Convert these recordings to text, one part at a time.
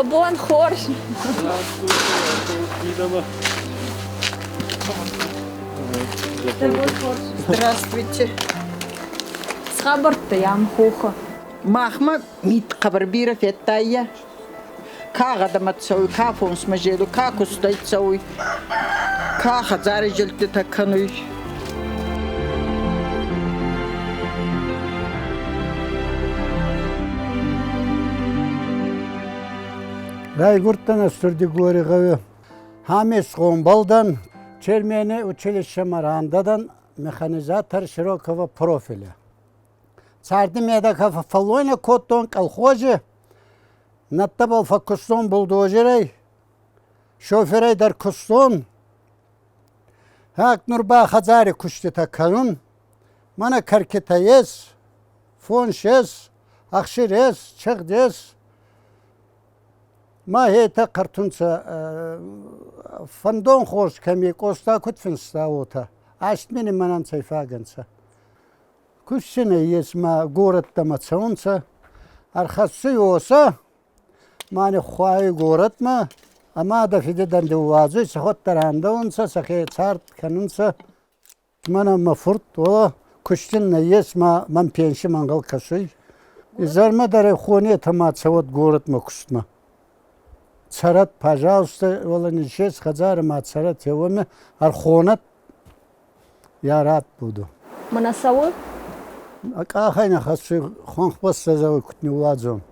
Лобон хорш. Здравствуйте. Схабарта ям хуха. Махма мит хабарбира феттая. Кагадаматсой, кафонс мажеду, какустайцой. Кахазари жилты такануй. Райгуртан Астурдигори гавы. Хамис Гомбалдан, Чермене училище Марандадан, механизатор широкого профиля. Цардимедaka фалоне коттон колхозе, наттабал факустон булдозерей, шоферей дар кустон, хак нурба хазари кушти таканун, мана каркетаес, фоншес, ахширес, чагдес, ما هي تقرتونسا فندون خوش كمي قوستا كتفنستا وتا عشت مني منان سيفاقنسا كوشنا يسمى قورت تمتسونسا أرخصي يوسا ماني خواهي قورت ما أما دا في ددن دوازي سخوت تراندونسا سخي تارت كننسا مانا مفرط ولا كوشنا يسمى من بينشي منغل كسوي إزار ما داري خوني تماتسوت قورت ما كشتما Царат, пожалуйста, волоничес хазар ма царат яваме архонат я рад буду. Манасавы? Акахайна хасу хонхпас сазавы кутни уладзон.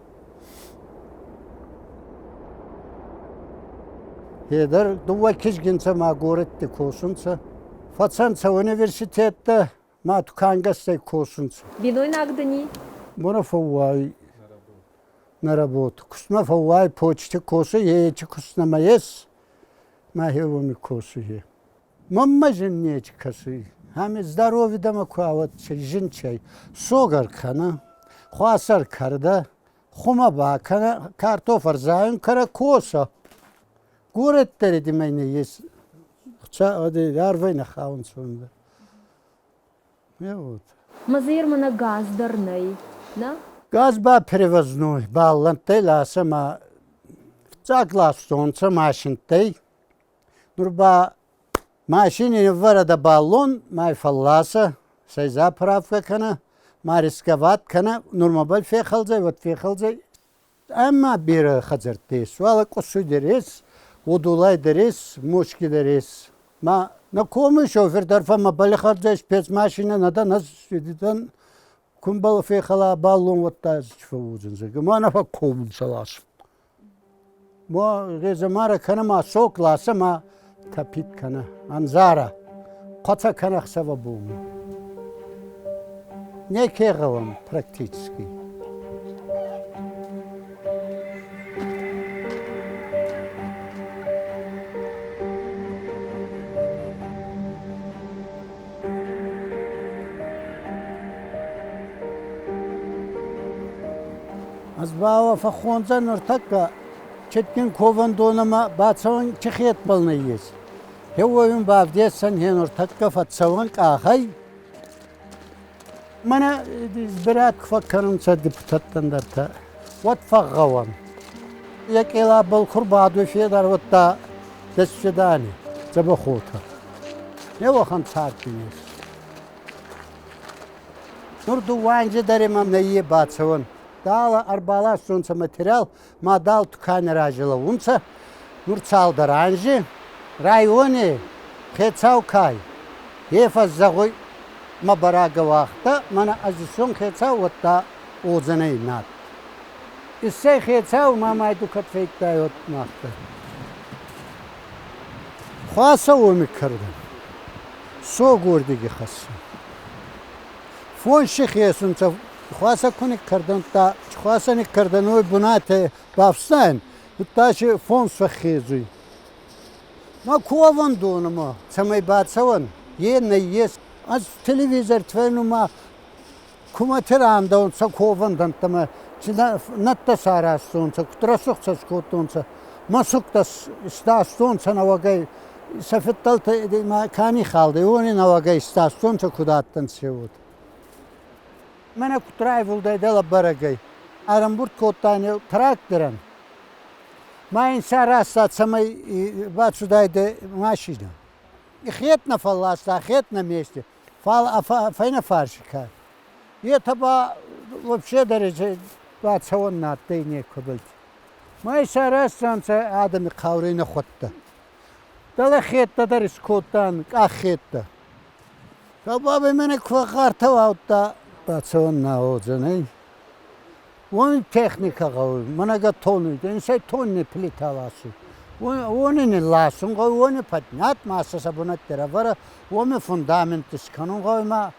Едар дуа кишгинца ма горетти косунца. Фацанца университетта ма тукангастай косунца. Виной нагдани? Мона фауай. На работу. Кусна фауай почте косы, ечи кусна маес, махевами косы е. Мамма женнеч косы. Хами здоровье дома куават жинчай. Согар кана, хуасар карда, хума бакана, картофар зайын кара коса. Гореттери демейне ес. Ча оди ярвайна хаун сонда. Вот. Мазир мана газдарнай, да? Gaz ba prevoznoy, bağlantı lasama çaklastonsa maşintey. Nurba maşini var da balon, may fallasa, say zapravka kana, mariskavat kana, normal fekhalcay, vat fekhalcay. Ama bir hazırtıyız. Valla kosu deriz, odulay deriz, moşki deriz. Ma na komu şoför tarfa ma balıkharcay, spets maşine nada nasıl şedidan Kumbalı fekhala balon vatta çfuzunca. Gmana fa kovun salas. Mo rezamara kana ma soklasa ma tapit kana anzara. Qata kana xsava bu. Ne kegavam praktiski. Azbava fakhonza nurtakka çetkin kovan donama batsavan çikhiyet balnayız. Hevoyun bavdesan he nurtakka fatsavan qahay. Mana zbirat fakkarımsa deputattan darta. Wat faggavan. Yakela bal kurbadu fedar vatta desfedani. Zabakhota. Ne vakhan sartiniz. Nurdu vanje darimam neye batsavan. Дала арбала сонца материал, ма дал ткань ражила унца, нурцал даранжи, районе, хецау кай. Ефаз загой ма барага вахта, мана азисон хецау ватта озанай над. Иссе хецау ма майду катфейктай от махта. Хуаса оми кардан. Со гордиги хасы. Фон шихесунца خواست کنی کردن تا خواستنی کردنوی بنات بافستان تاش فونس فخیزی ما کوان دونم سمی باد سوان یه نیست از تلویزیون توانم ما کمتر آمدن سا کوان دانتم چیزا نت ساراستون سا کترسوخ سکوتون سا مسوک دست استاستون سا نواگای سفتال تا ما کانی خالده اونی نواگای استاستون سا کداتن سیود Mana kutray vuldayda la baragay. Aramburt kottani traktoran. Mein Sarasa самой бацудайде машина. Хет на фалласта, хет на месте. Файна фаршика. И это вообще даже бацаон на ты не кубить. Mein Sarasa адами каурина хотта. Дала хетта дарис коттан, ахетта. Табабы мене квакарта ваутта бацаон на оджаны. Onun texnika qoy, mana ga tonu, insa tonni plita lasu. Onun lasun qoy, onu patnat masasa buna terafara, onu fundament iskanun qoy ma.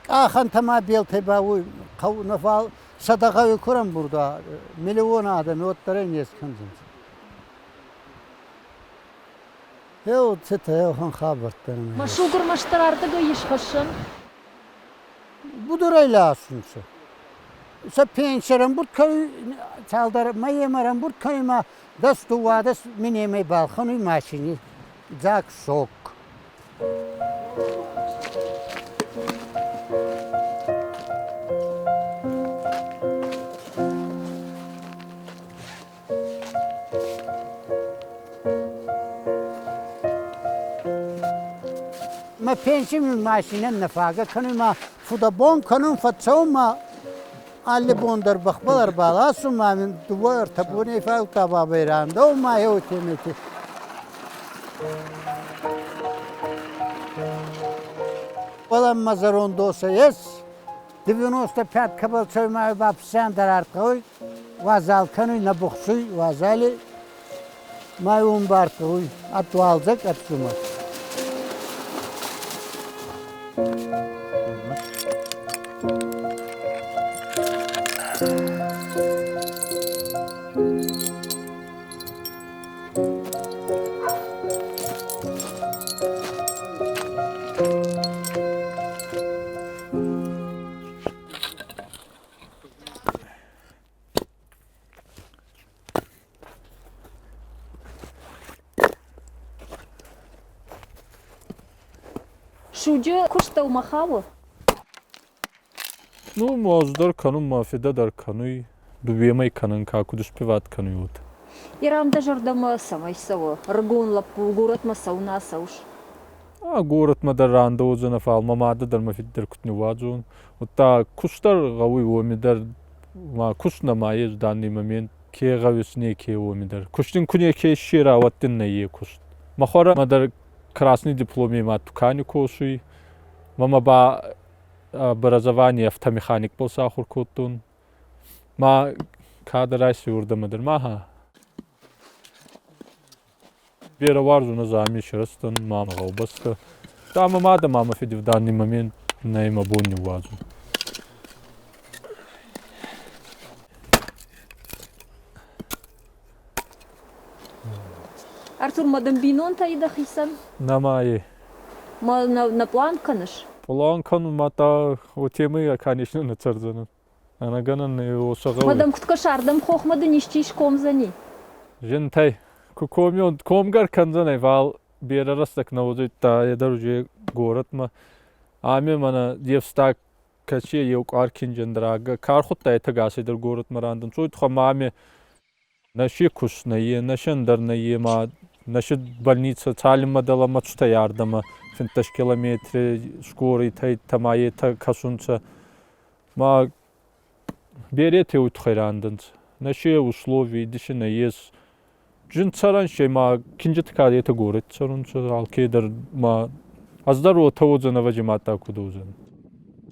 Axan tama belte bavu, qavna fal sadaka kuran burada. Milyon adam otlara neskanın. Yo tete han xabartdan. Машугар маштарардыгы ешқашын. Budur öyle aslında. Sa pençeren burt köy çaldar mayemaran burt köyma das duvadas mineme balkonu maşini zak sok. Ma pençemin maşinen nafaga kanıma fudabon kanun fatsoma alle bondar bakbalar balasın mamin duvar tabune fa taba beyranda o ma yo temeti. Olan mazaron dosa yes 95 kabal çoyma bapsan darartı vazal kanı na buxsuy vazali mayun bartı atu alacak atsuma. Шуджы куштау махавы. Ну, моздар канун мафида дар кануй дубемай канун каку дуспеват кануй. Ирамда жардама самайсавы. Ргун лапу город масауна сауш. А город мадар ранда озана фал мамада дар мафиддар кутни ваджун. Ута куштар гауи вомидар ма кушна маез данный момент ке гависне ке вомидар. Куштин куне ке шира ваттин на е кушт. Махора мадар красный дипломе ма тукани кошуй. Мама ба образование автомеханик болса хуркотун. Ма кадрайси урдамадар маха. Бера варзуна зами шерстан мама гаубаска. Та мама мама фиди в данный момент на има бонни вазу. Артур мадам бинон таида хисан. Намае. Ма на план каныш. План канун мата о темы, конечно, на царзана. Она ганан о сагау. Мадам кутка шардам хохмады нищиш комзани. Жентай. Кукомион комгар канзанай вал бера растак навозит та ядар уже город ма. Ами мана девстак каче еук аркин жендрага. Кархутта это гасидар город марандан. Чуй тхамами наши кушные, наши андарные ма. Наша больница цалима дала мачта ярдама. Финташ километры скорый тай тамае та касунца. Ма берете утхайранданц. Наши условия дишина есть. Жин царан шей ма кинжет кадета город царун алкедар ма аздару тавозана вajimata кудузан.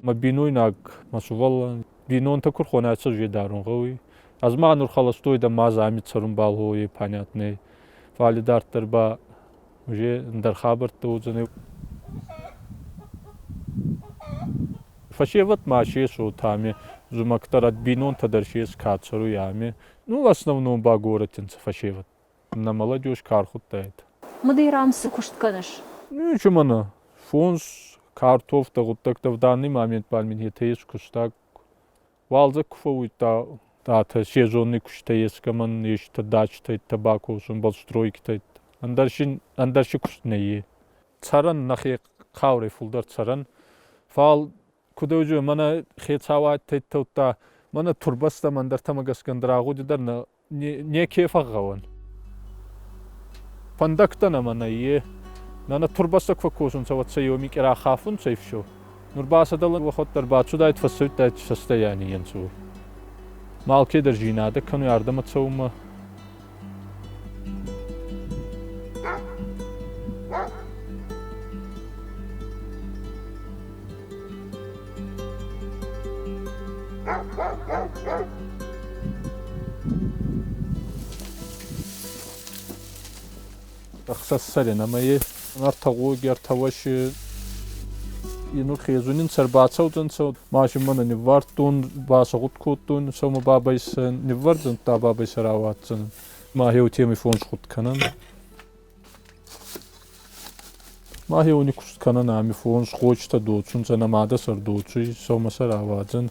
Ма биной наг масувал бинон такур хонатса жедарун гой. Азма нур халастой да мазами царун балхой понятный. Валидартар ба уже дар хабар тавозаны. Фашеват маши сутами зумактарат бинон тадаршес кацару ями. Ну в основном ба городинца фашеват. На молодежь кархуттает. Мады ирамсы кушт каныш. Ну что мана? Фонс картоф так в данный момент пальмин хитеешь куштак. Валза куфауй та сезонный куштаес каман ешта дачта табаку сон балстройки та. Андарши куштнее. Царан нахи қауре фулдар царан. Фал куда уже мана хецават та Mana turbasta mandar tamagas gandragu didar na ne kefa gawan. Pandakta na mana ye. Nana turbasta kvakusun savat sayomi kira khafun sayfsho. Nurbasa dalan vakot dar batsu da etfasut da etfasta yani yansu. Malke der jinada kanu yardım atsavuma. Aksassalin ama ye nartagu ger tavaşı inu khizunin sarbatsawdun so maşimana ni vartun basagut kutun so ma babays ni vardun ta babays rawatsın ma he utemi fons kut kanan ma he unikus kanan ami fons khoçta doçun zanamada sar doçu so ma sarawadzın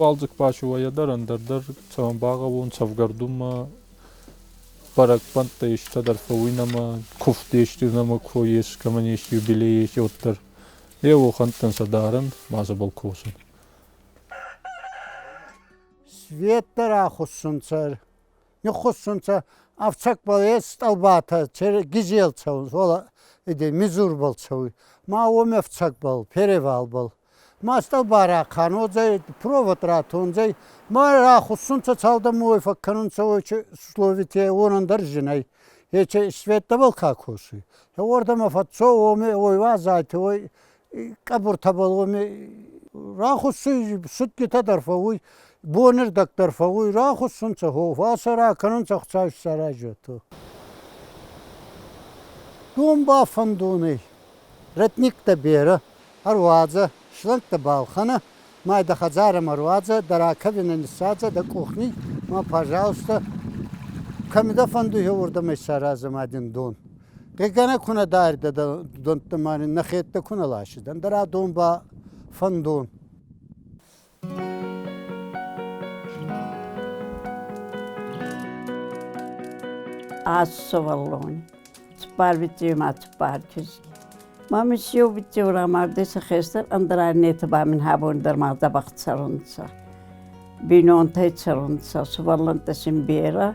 balcık başı vayadar andardar çam bağa vun savgarduma Barak panta işte darfawinama kufte işte nama koyes kamaniş jubiley işte ottar. Evo xantan sadarın mazı balkosun. Svettara xussunçar. Ne xussunça avçak balıyes albata çer gizil çavuz. Ola ede mizur bal çavu. Ma o mefçak bal, pereval bal. Mastal bara kanozay provatratонзай мара хусунца çalda muifa kanunca o Slovitya onun darjinay. Ече света был какосы. Я орда мафатсо оме ой вазайте ой кабур табал оме рахусы сутки тадарфавуй бонер докторфавуй рахусунца хо васара канунца хцаш саражото. Думба фандуны. Ретник табера арваза Шланта балхана, майда хазара марваза, даракавина нисаза, да кухни, ма, пожалуйста, камида фанду хеурда месараза мадин дон. Гегана куна дарда да донта мани нахетта куна лашидан, дара дон ба фандон. Assovalloni, sparbitium at sparkis. Mami siu bitiura mardesa khester andra net ba min habun der ma da bacht sarunsa. Binon tait sarunsa suvarlanta simbera.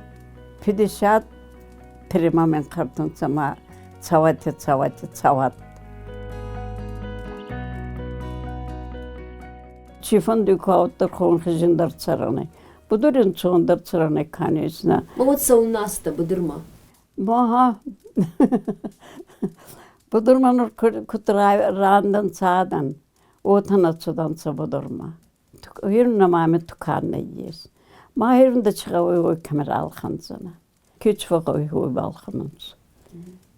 Pidishat prima men kartunsa ma tsawat. Çifon dükavtlar kon khizindar sarane. Budurin çondar sarane kanisna. Вот са у нас та бъдърма. Maha. Budurmanur kutra randan sağdan, otanatçıdan budurma. Hiruna mamet tukarna yes. Mahirunda çıkıyor o kamera alxansana. Küç vakı o balxanız.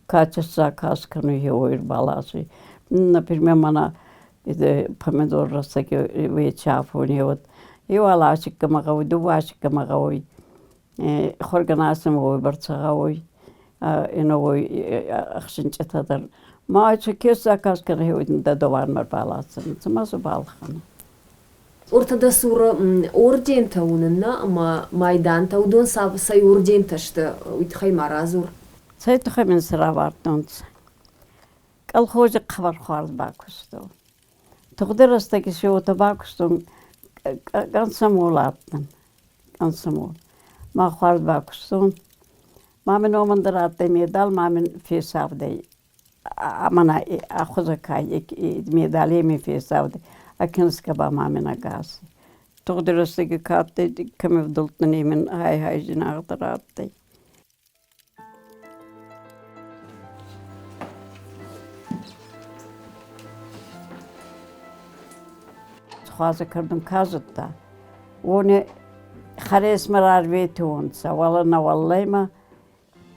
Kaçsa kaskını hiyor balası. Например, mana pomidor rasa ki ve çafoniyor. Yuvala çıkmagavi, duva çıkmagavi. Xorganasım o barçagavi. Inoy axshinchatadır. Maaçı kesa kaskını hüydünde dovarmar balasın. Çıması balxanı. Ortada sura орден таунына, ama Майдан таудон say орден taştı. Uytxay marazur. Saytuxa min sıra vardınız. Kalxoca qabar xarz bakustu. Tuqdir astaki şu tabakustun gansam olattın. Gansam ol. Ma xarz bakustun. Mamin omandır attı medal, mamin fesavde. Amana axuzakay medal yemi fesavde. Akinska ba mamin agasi. Tuqdirastaki kattı kamev dultun emin hay jinağdır attı. Xaza kırdım kazıtta. Onu xares marar vetunsa. Wala vallahi ma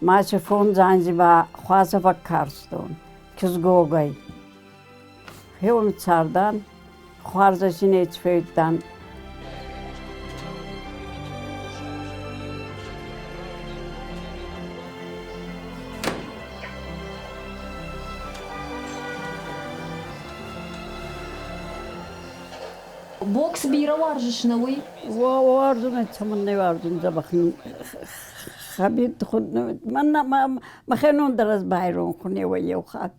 Maçı fon Zanzibar xaza vakarstun. Kızgogay. Hevim çardan xarza sinet feytdan. Boks bira varjış navi. Vardın çamın ne vardın da bakın. Habib خود ما خنون درس بايرون خني ويوخات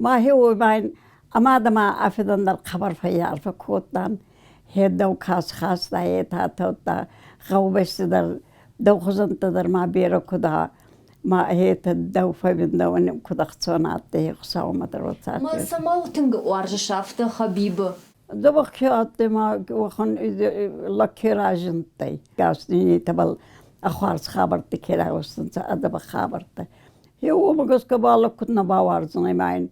ما هو باين أما دما أفيدن الخبر في يعرف كوتان هدو خاص خاص دایت هاتا خوابست در دو خزنت در ما بیرو کدا ما هیت دو فبین دو ونیم کدا خصونات ده خساو مدروسات. ما سماوتنگ ورزشافته خبیبه. دبخ یاد ما وخن لکی راجنتی. گاستنی تبل أخوارس خبرت كلا وستنت أدب خبرت هو مقص كبالة كنا باورزنا معين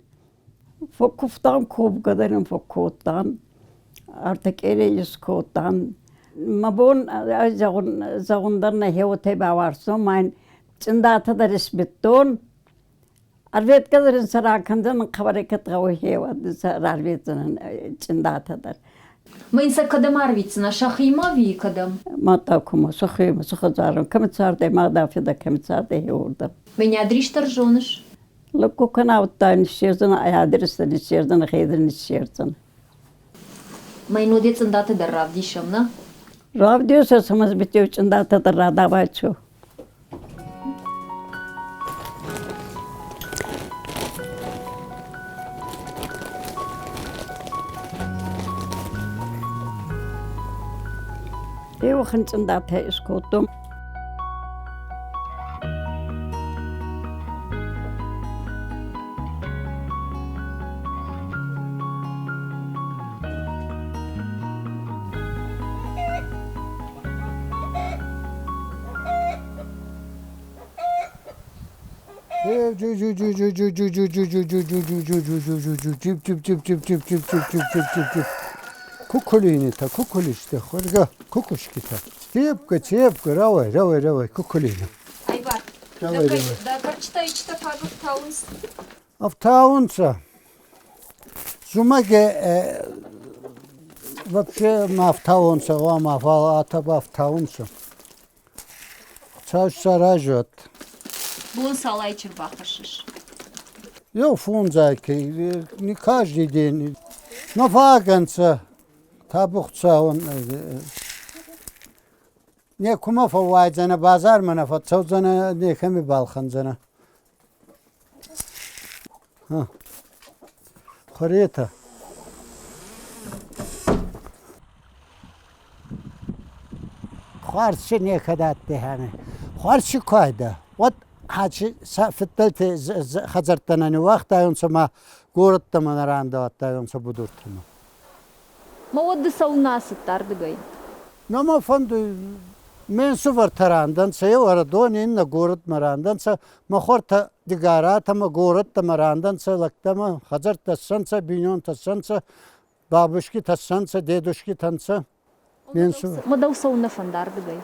فكفتان كوب قدرن فكوتان أرتك إلي يسكوتان ما بون زغن درنا هو تبا وارسو معين تندات درس بتون أربيت كدرن سراكن زن خبرة كتغوي هو أربيت زن تندات در ما إنسا كدم عربيتنا شخيمة في كدم ما تاكم سخيمة سخزارم كم تصارده ما دافدا كم تصارده هوردا من يدريش ترجونش لكو كان أوتان الشيرزنا أيادرس الشيرزنا خيدر الشيرزنا ما ينودي تندات در رافدي شمنا راف ديوس سمز بتيو تندات در رادا باتشو ايوه خنت تندات اسكوتم Kukulini ta kukuliste хорга кукушкита. Цепка, равай, кукулина. Айбар, Давай. да карчта ичта фагов таунс. Автаунца. Зумаге вообще мафтаунца, мафала атаба автаунца. Чаш саражот. Бун салай чербахашиш. Я фунзайки, не каждый день. Но ваганца. Tabukça on ne kuma fawajana bazar mana fatsawzana ne kemi balkhanzana ha kharita kharşı ne kadar behane kharşı kayda wat haçı safitte hazartana ne vaqt ayonsa ma goratta manaranda atayonsa budurtma ما ود سونا ستار دغاي Nama fandu mensu var tarandan saya var donin na gorat marandan sa mahorta digara tama gorat tamarandan sa laktama hazar tassansa binyon tassansa babushki tassansa dedushki tansa mensu ما دو سونا فندار دغاي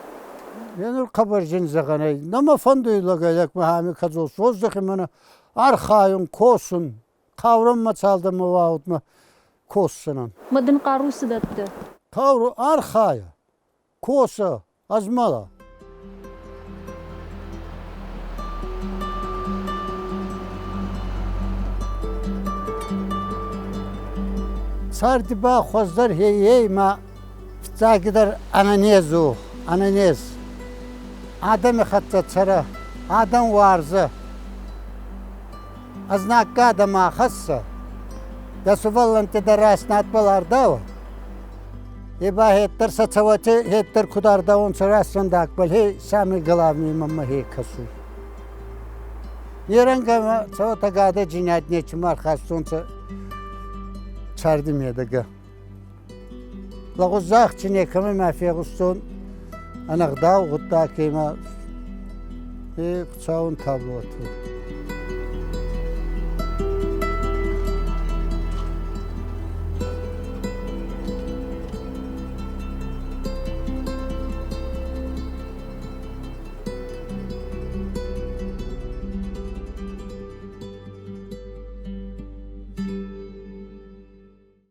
yenur kabarjin zaganay nama fandu lagayak mahami kazol sozdaki mana arkhayun kosun kavramma çaldı mı vahut mı kosunun مدن قاروس دت kavru arkhaya kosa azmala sardi ba khozdar hey ma ftagidar ananez adam khatta çara adam varzı aznakka adama khassa da suvallan te darasnat balarda Eba hettar saçavate hettar kudarda on sarasında akbal he sami galavmi mamma he kasu. Yeranga çavata gada cinayet ne çimar khastonsa çardım yedaga. Lagozak çine kame mafiya guston anaqda gutta kema e çavun tablotu.